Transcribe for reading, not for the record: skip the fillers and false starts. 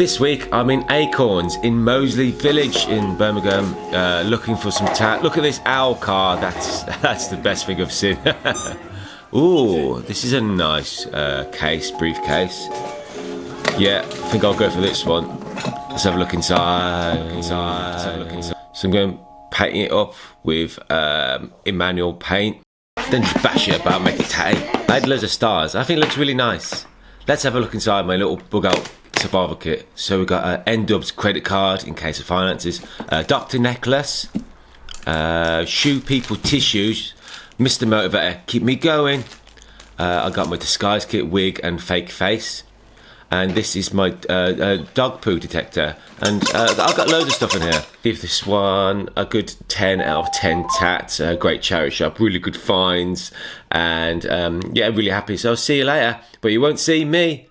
This week I'm in Acorns in Moseley Village in Birmingham, looking for some tat. Look at this owl car. That's the best thing I've seen. Ooh, this is a nice briefcase. Yeah, I think I'll go for this one. Let's have a look inside. So I'm going to paint it up with Emmanuel paint. Then just bash it about, make it tatty. I had loads of stars. I think it looks really nice. Let's have a look inside my little bug out survival kit. So we've got an N-Dubs credit card in case of finances, a doctor necklace, shoe people tissues, Mr. Motivator, keep me going. I got my disguise kit, wig and fake face. And this is my dog poo detector. And I've got loads of stuff in here. Give this one a good 10 out of 10 tats. Great charity shop, really good finds. And yeah, really happy. So I'll see you later. But you won't see me.